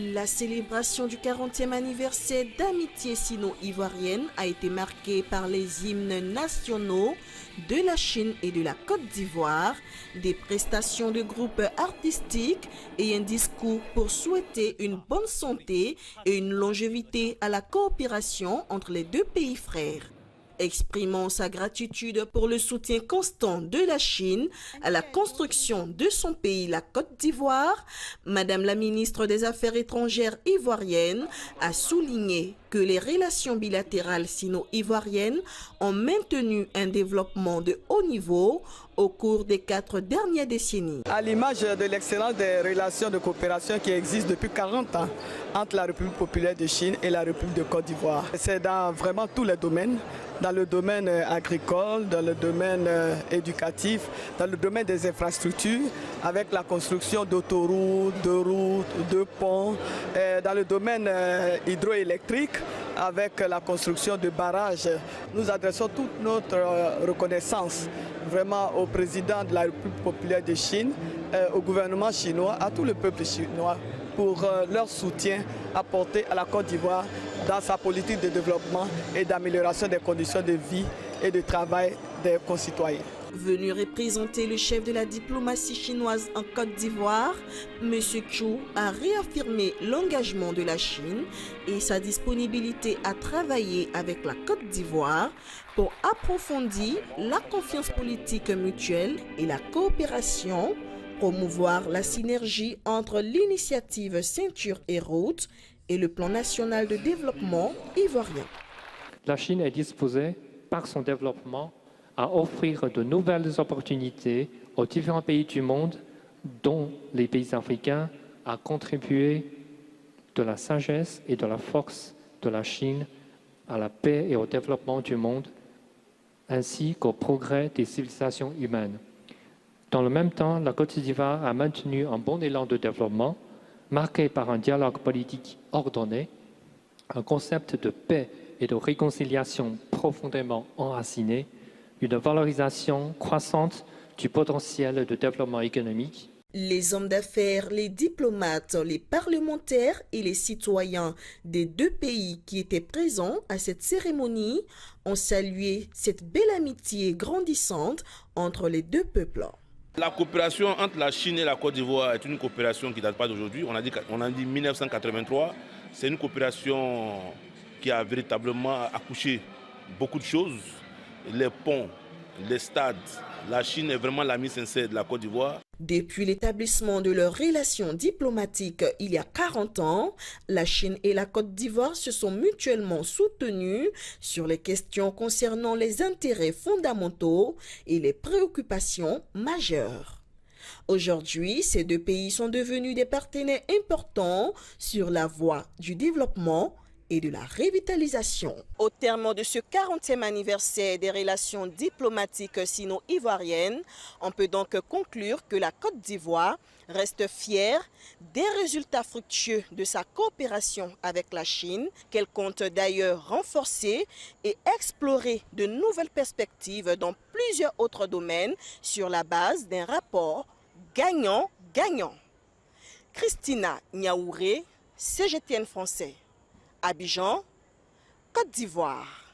La célébration du 40e anniversaire d'amitié sino-ivoirienne a été marquée par les hymnes nationaux de la Chine et de la Côte d'Ivoire, des prestations de groupes artistiques et un discours pour souhaiter une bonne santé et une longévité à la coopération entre les deux pays frères. Exprimant sa gratitude pour le soutien constant de la Chine à la construction de son pays, la Côte d'Ivoire, Madame la ministre des Affaires étrangères ivoirienne a souligné que les relations bilatérales sino-ivoiriennes ont maintenu un développement de haut niveau au cours des 4 dernières décennies. À l'image de l'excellence des relations de coopération qui existent depuis 40 ans entre la République populaire de Chine et la République de Côte d'Ivoire. C'est dans vraiment tous les domaines, dans le domaine agricole, dans le domaine éducatif, dans le domaine des infrastructures, avec la construction d'autoroutes, de routes, de ponts, dans le domaine hydroélectrique, avec la construction de barrages. Nous adressons toute notre reconnaissance vraiment au président de la République populaire de Chine, au gouvernement chinois, à tout le peuple chinois pour leur soutien apporté à la Côte d'Ivoire dans sa politique de développement et d'amélioration des conditions de vie et de travail des concitoyens. Venu représenter le chef de la diplomatie chinoise en Côte d'Ivoire, M. Chu a réaffirmé l'engagement de la Chine et sa disponibilité à travailler avec la Côte d'Ivoire pour approfondir la confiance politique mutuelle et la coopération, promouvoir la synergie entre l'initiative Ceinture et Route et le plan national de développement ivoirien. La Chine est disposée, par son développement, à offrir de nouvelles opportunités aux différents pays du monde, dont les pays africains, à contribuer de la sagesse et de la force de la Chine à la paix et au développement du monde, ainsi qu'au progrès des civilisations humaines. Dans le même temps, la Côte d'Ivoire a maintenu un bon élan de développement, marqué par un dialogue politique ordonné, un concept de paix et de réconciliation profondément enraciné, une valorisation croissante du potentiel de développement économique. Les hommes d'affaires, les diplomates, les parlementaires et les citoyens des deux pays qui étaient présents à cette cérémonie ont salué cette belle amitié grandissante entre les deux peuples. La coopération entre la Chine et la Côte d'Ivoire est une coopération qui ne date pas d'aujourd'hui. On a dit 1983. C'est une coopération qui a véritablement accouché beaucoup de choses. Les ponts, les stades. La Chine est vraiment l'ami sincère de la Côte d'Ivoire. Depuis l'établissement de leurs relations diplomatiques il y a 40 ans, la Chine et la Côte d'Ivoire se sont mutuellement soutenues sur les questions concernant les intérêts fondamentaux et les préoccupations majeures. Aujourd'hui, ces deux pays sont devenus des partenaires importants sur la voie du développement et de la revitalisation. Au terme de ce 40e anniversaire des relations diplomatiques sino-ivoiriennes, on peut donc conclure que la Côte d'Ivoire reste fière des résultats fructueux de sa coopération avec la Chine, qu'elle compte d'ailleurs renforcer et explorer de nouvelles perspectives dans plusieurs autres domaines sur la base d'un rapport gagnant-gagnant. Christina Niaouré, CGTN français. Abidjan, Côte d'Ivoire.